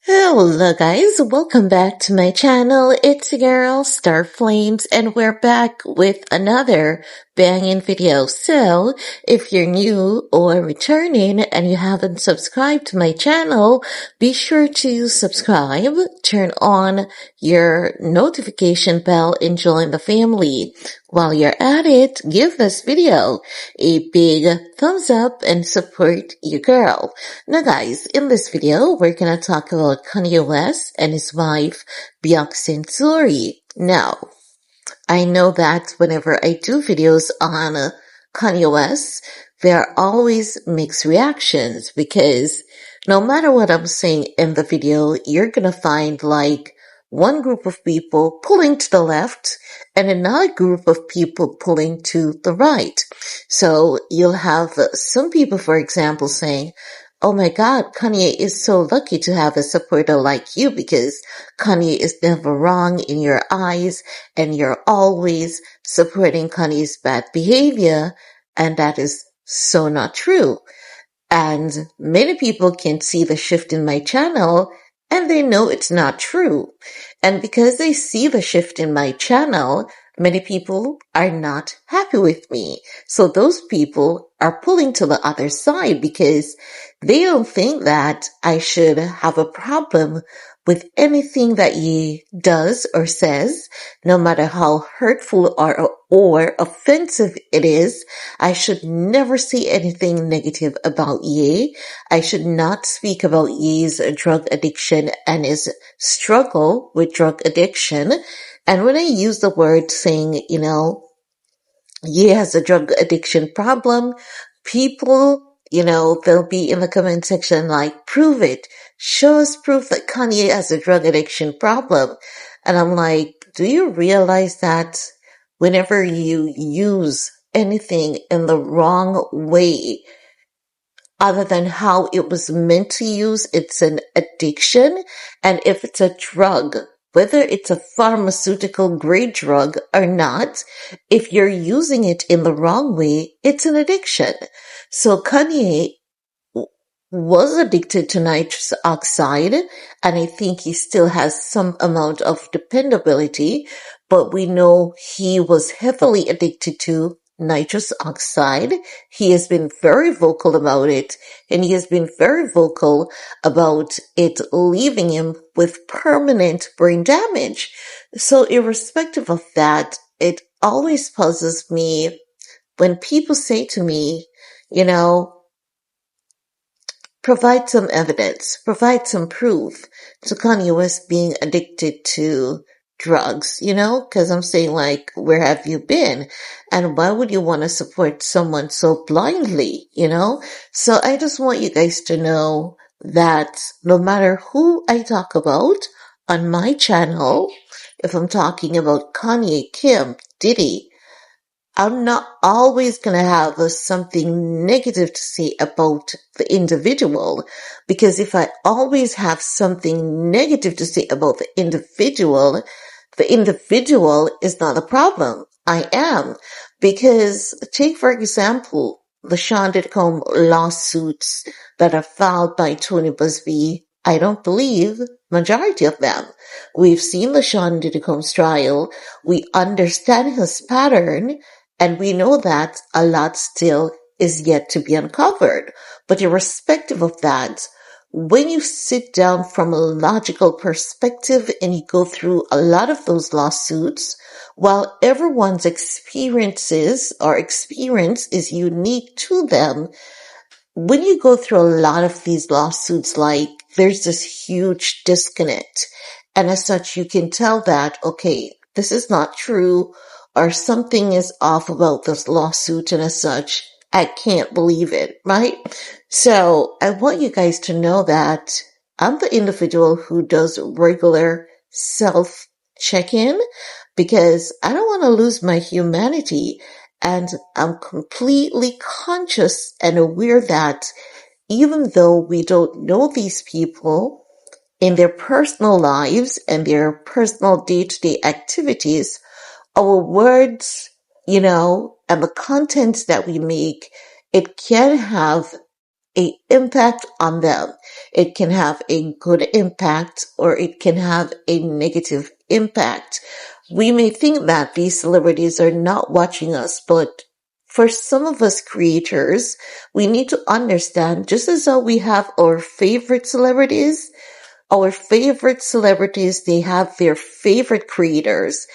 Hello guys, welcome back to my channel. It's your girl Star Flames and we're back with another banging video. So if you're new or returning and you haven't subscribed to my channel, be sure to subscribe, turn on your notification bell and join the family. While you're at it, give this video a big thumbs up and support your girl. Now guys, in this video, we're gonna talk about Kanye West and his wife, Bianca and Censori. Now, I know that whenever I do videos on Kanye West, there are always mixed reactions because no matter what I'm saying in the video, you're gonna find like one group of people pulling to the left and another group of people pulling to the right. So you'll have some people, for example, saying, "Oh my God, Kanye is so lucky to have a supporter like you because Kanye is never wrong in your eyes and you're always supporting Kanye's bad behavior." And that is so not true. And many people can see the shift in my channel and they know it's not true. And because they see the shift in my channel, many people are not happy with me. So those people are pulling to the other side because they don't think that I should have a problem with anything that he does or says, no matter how hurtful or offensive it is. I should never say anything negative about Ye. I should not speak about Ye's drug addiction and his struggle with drug addiction. And when I use the word saying, Ye has a drug addiction problem, people, they'll be in the comment section like, prove it. Show us proof that Kanye has a drug addiction problem. And I'm like, do you realize that whenever you use anything in the wrong way, other than how it was meant to use, it's an addiction? And if it's a drug, whether it's a pharmaceutical grade drug or not, if you're using it in the wrong way, it's an addiction. So Kanye was addicted to nitrous oxide, and I think he still has some amount of dependability, but we know he was heavily addicted to nitrous oxide. He has been very vocal about it, and he has been very vocal about it leaving him with permanent brain damage. So irrespective of that, it always puzzles me when people say to me, provide some evidence, provide some proof to Kanye West being addicted to drugs, because I'm saying like, where have you been? And why would you want to support someone so blindly, So I just want you guys to know that no matter who I talk about on my channel, if I'm talking about Kanye, Kim, Diddy, I'm not always going to have something negative to say about the individual, because if I always have something negative to say about the individual is not a problem. I am. Because take, for example, the Sean Diddy lawsuits that are filed by Tony Busby. I don't believe majority of them. We've seen the Sean Diddy trial. We understand his pattern. And we know that a lot still is yet to be uncovered. But irrespective of that, when you sit down from a logical perspective and you go through a lot of those lawsuits, while everyone's experience is unique to them, when you go through a lot of these lawsuits, like there's this huge disconnect. And as such, you can tell that, okay, this is not true, or something is off about this lawsuit, and as such, I can't believe it, right? So I want you guys to know that I'm the individual who does regular self-check-in because I don't want to lose my humanity. And I'm completely conscious and aware that even though we don't know these people in their personal lives and their personal day-to-day activities, our words, and the content that we make, it can have a impact on them. It can have a good impact or it can have a negative impact. We may think that these celebrities are not watching us, but for some of us creators, we need to understand just as though we have our favorite celebrities, they have their favorite creators.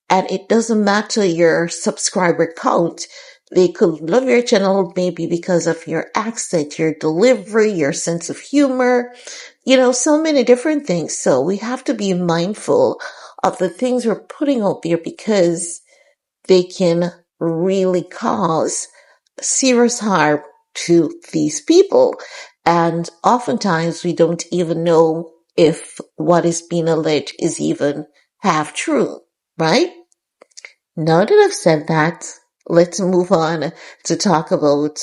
And it doesn't matter your subscriber count. They could love your channel maybe because of your accent, your delivery, your sense of humor, so many different things. So we have to be mindful of the things we're putting out there because they can really cause serious harm to these people. And oftentimes we don't even know if what is being alleged is even half true, right? Now that I've said that, let's move on to talk about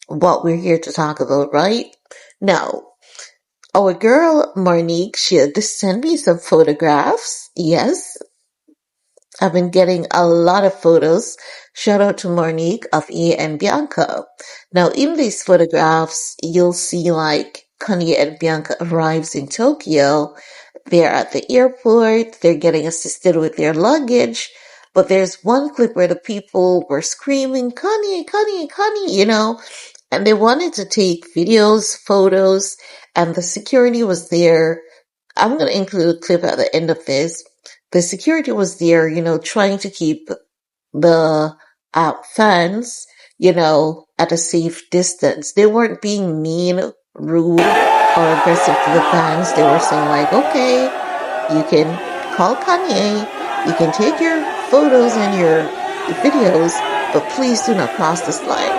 what we're here to talk about, right? Now, our girl Marnique, she had to send me some photographs. Yes, I've been getting a lot of photos. Shout out to Marnique of E and Bianca. Now, in these photographs, you'll see like Kanye and Bianca arrives in Tokyo. They're at the airport. They're getting assisted with their luggage. But there's one clip where the people were screaming, Kanye, Kanye, Kanye, and they wanted to take videos, photos, and the security was there. I'm going to include a clip at the end of this. The security was there, trying to keep the fans, at a safe distance. They weren't being mean, rude, or aggressive to the fans. They were saying like, okay, you can call Kanye, you can take your photos and your videos, but please do not cross this line.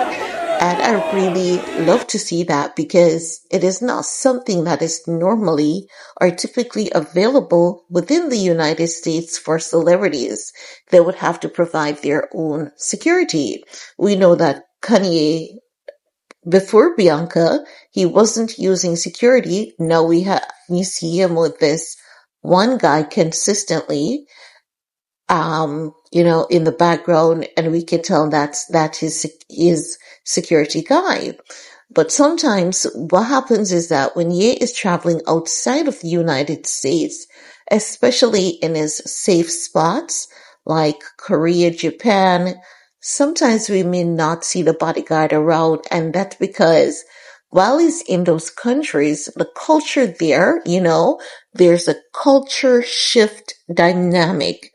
And I really love to see that because it is not something that is normally or typically available within the United States for celebrities. They would have to provide their own security. We know that Kanye, before Bianca, he wasn't using security. Now we see him with this one guy consistently, in the background, and we can tell that his security guy. But sometimes what happens is that when Ye is traveling outside of the United States, especially in his safe spots like Korea, Japan, sometimes we may not see the bodyguard around, and that's because while he's in those countries, the culture there, there's a culture shift dynamic.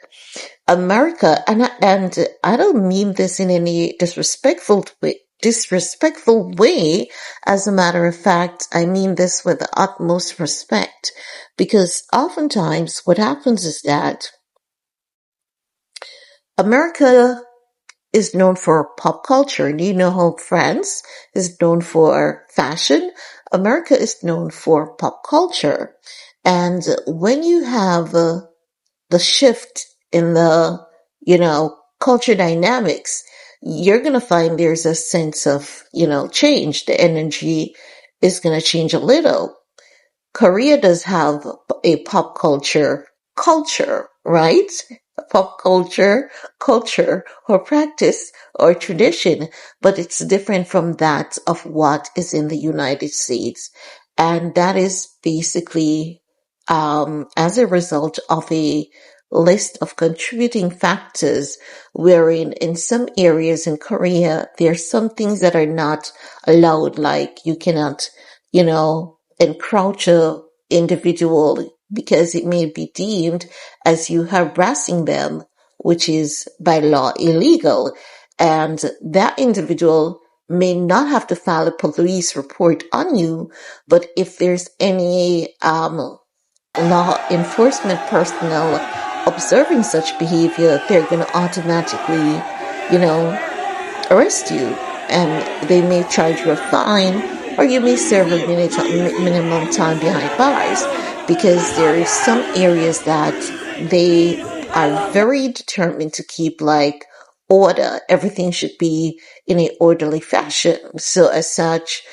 America, and I don't mean this in any disrespectful way. As a matter of fact, I mean this with the utmost respect, because oftentimes what happens is that America is known for pop culture. Do you know how France is known for fashion? America is known for pop culture. And when you have the shift in the, culture dynamics, you're going to find there's a sense of, change. The energy is going to change a little. Korea does have a pop culture, right? A pop culture or practice or tradition, but it's different from that of what is in the United States. And that is basically, as a result of a list of contributing factors wherein in some areas in Korea, there are some things that are not allowed, like you cannot, encroach a individual because it may be deemed as you harassing them, which is by law illegal. And that individual may not have to file a police report on you, but if there's any law enforcement personnel observing such behavior, they're going to automatically, arrest you, and they may charge you a fine, or you may serve a minimum time behind bars, because there are some areas that they are very determined to keep like order. Everything should be in an orderly fashion. So as such,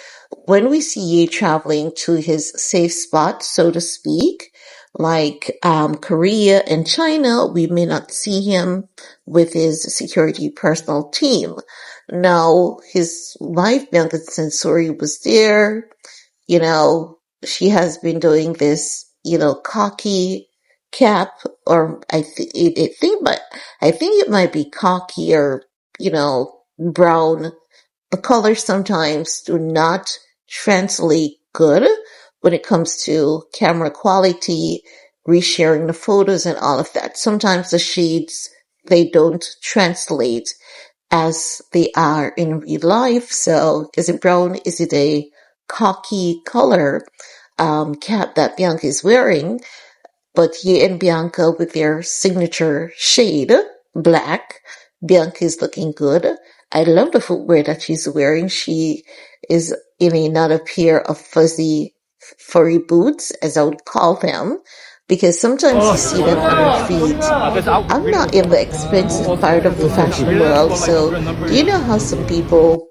when we see Ye traveling to his safe spot, so to speak, like Korea and China, we may not see him with his security personnel team. Now, his wife, Bianca Censori, was there. You know, she has been doing this, cocky cap, or I think it might be cocky or, brown. The colors sometimes do not translate good when it comes to camera quality, resharing the photos and all of that. Sometimes the shades, they don't translate as they are in real life. So is it brown? Is it a cocky color cap that Bianca is wearing? But he and Bianca with their signature shade, black. Bianca is looking good. I love the footwear that she's wearing. She is in another pair of fuzzy, furry boots, as I would call them, because sometimes you see them on her feet. I'm not in the expensive part of the fashion world, so do you know how some people,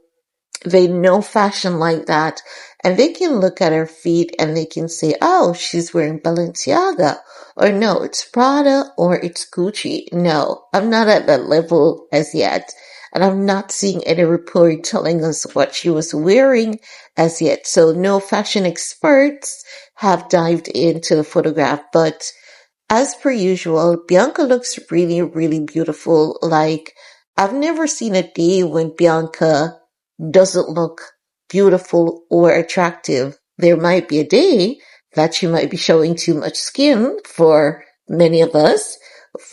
they know fashion like that, and they can look at her feet and they can say, oh, she's wearing Balenciaga, or no, it's Prada, or it's Gucci. No, I'm not at that level as yet, and I'm not seeing any report telling us what she was wearing as yet. So no fashion experts have dived into the photograph, but as per usual, Bianca looks really, really beautiful. Like, I've never seen a day when Bianca doesn't look beautiful or attractive. There might be a day that she might be showing too much skin for many of us.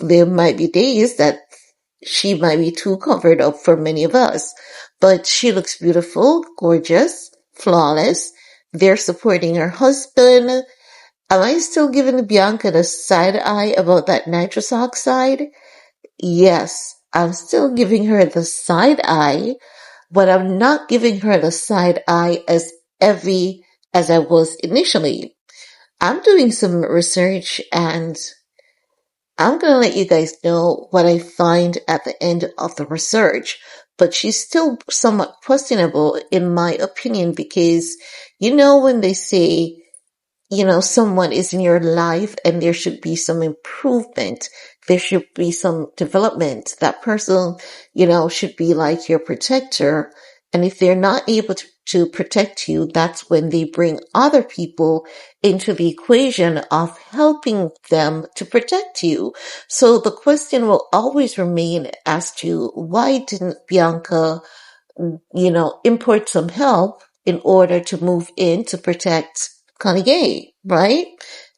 There might be days that she might be too covered up for many of us. But she looks beautiful, gorgeous, flawless. They're supporting her husband. Am I still giving Bianca the side eye about that nitrous oxide? Yes, I'm still giving her the side eye, but I'm not giving her the side eye as heavy as I was initially. I'm doing some research and I'm going to let you guys know what I find at the end of the research, but she's still somewhat questionable in my opinion because when they say someone is in your life and there should be some improvement. There should be some development. That person, should be like your protector. And if they're not able to protect you, that's when they bring other people into the equation of helping them to protect you. So the question will always remain as to why didn't Bianca import some help in order to move in to protect Kanye, right?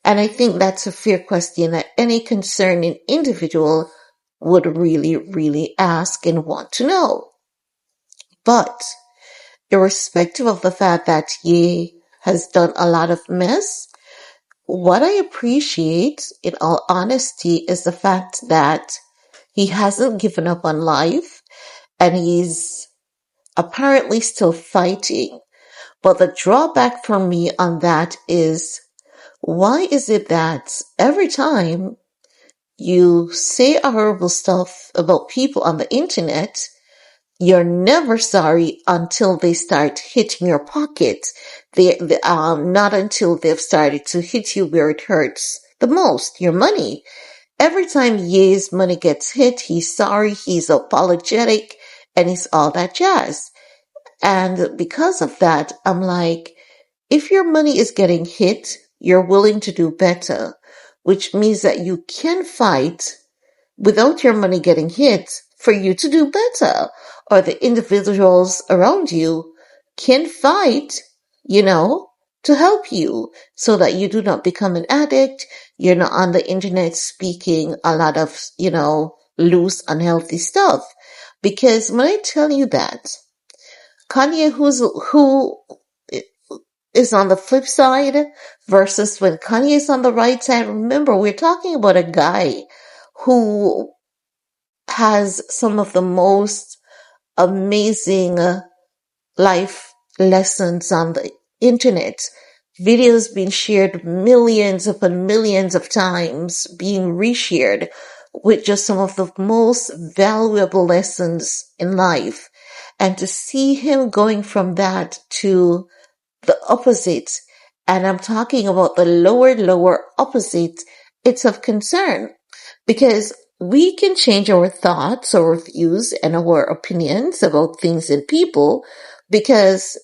And I think that's a fair question that any concerning individual would really, really ask and want to know. But irrespective of the fact that Ye has done a lot of mess, what I appreciate, in all honesty, is the fact that he hasn't given up on life and he's apparently still fighting. But the drawback for me on that is, why is it that every time you say horrible stuff about people on the internet, you're never sorry until they start hitting your pocket. Not until they've started to hit you where it hurts the most, your money. Every time Ye's money gets hit, he's sorry, he's apologetic, and he's all that jazz. And because of that, I'm like, if your money is getting hit, you're willing to do better, which means that you can fight without your money getting hit for you to do better. Or the individuals around you can fight, to help you so that you do not become an addict. You're not on the internet speaking a lot of, loose, unhealthy stuff. Because when I tell you that, Kanye, who is on the flip side versus when Kanye is on the right side, remember, we're talking about a guy who has some of the most amazing life lessons on the internet. Videos being shared millions upon millions of times, being reshared with just some of the most valuable lessons in life. And to see him going from that to the opposite, and I'm talking about the lower opposite, it's of concern. Because we can change our thoughts, our views, and our opinions about things and people because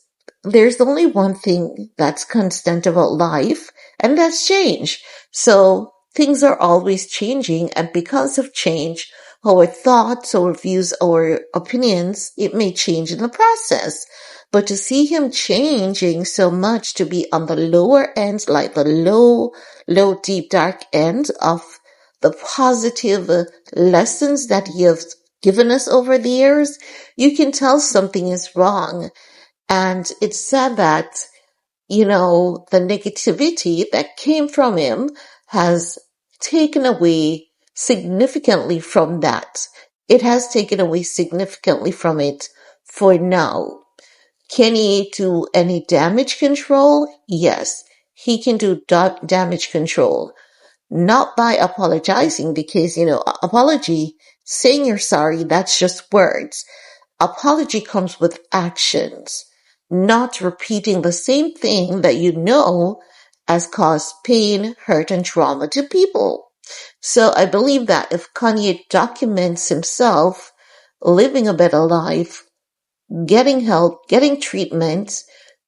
there's only one thing that's constant about life, and that's change. So things are always changing, and because of change, our thoughts, our views, our opinions, it may change in the process. But to see him changing so much to be on the lower end, like the low, deep, dark end of the positive lessons that he has given us over the years, you can tell something is wrong. And it's sad that, the negativity that came from him has taken away significantly from that. It has taken away significantly from it for now. Can he do any damage control? Yes, he can do damage control. Not by apologizing because, apology, saying you're sorry, that's just words. Apology comes with actions, not repeating the same thing that you know has caused pain, hurt, and trauma to people. So I believe that if Kanye documents himself living a better life, getting help, getting treatment,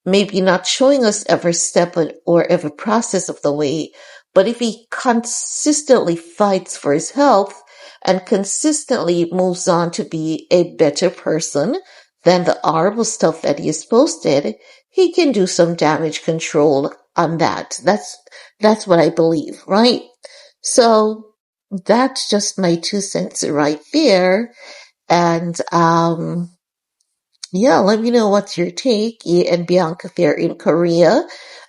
maybe not showing us every step or every process of the way, but if he consistently fights for his health and consistently moves on to be a better person than the horrible stuff that he has posted, he can do some damage control on that. That's what I believe, right? So that's just my 2 cents right there. And, yeah, let me know what's your take. And Bianca there in Korea.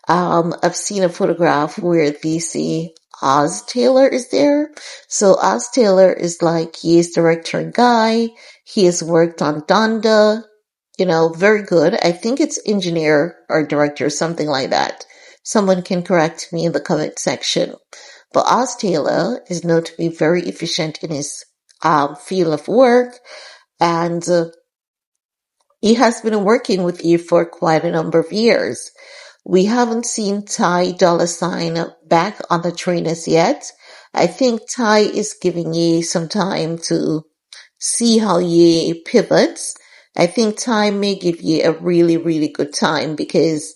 I've seen a photograph where they see Oz Taylor is there. So Oz Taylor is like, he is director guy. He has worked on Donda, very good. I think it's engineer or director, something like that. Someone can correct me in the comment section. But Oz Taylor is known to be very efficient in his field of work, and he has been working with you for quite a number of years. We haven't seen Ty Dolla Sign back on the trainers yet. I think Ty is giving ye some time to see how ye pivots. I think Ty may give ye a really, really good time because,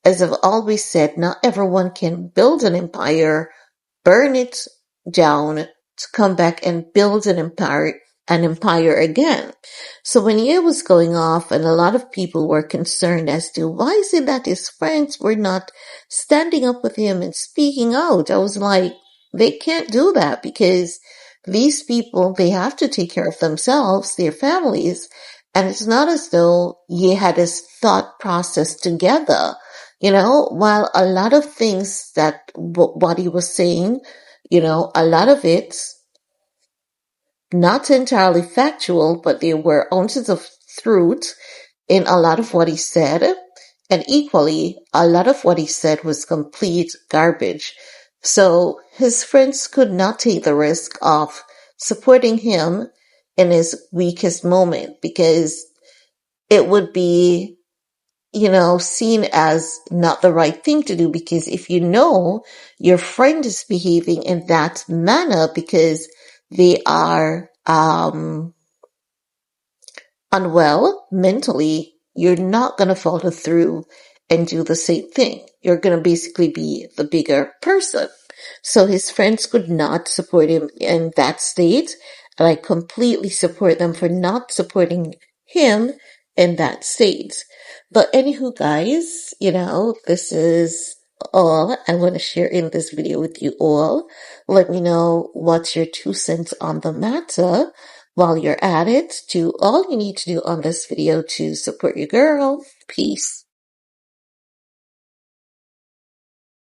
as I've always said, not everyone can build an empire, burn it down to come back and build an empire again. So when Ye was going off, and a lot of people were concerned as to why is it that his friends were not standing up with him and speaking out, I was like, they can't do that because these people, they have to take care of themselves, their families, and it's not as though Ye had his thought process together. While a lot of things that what he was saying, a lot of it not entirely factual, but there were ounces of truth in a lot of what he said. And equally, a lot of what he said was complete garbage. So his friends could not take the risk of supporting him in his weakest moment because it would be, seen as not the right thing to do, because if you know your friend is behaving in that manner because they are unwell mentally, you're not going to follow through and do the same thing. You're going to basically be the bigger person. So his friends could not support him in that state, and I completely support them for not supporting him in that state. But anywho, guys, this is all I want to share in this video with you all. Let me know what's your 2 cents on the matter. While you're at it, do all you need to do on this video to support your girl. Peace.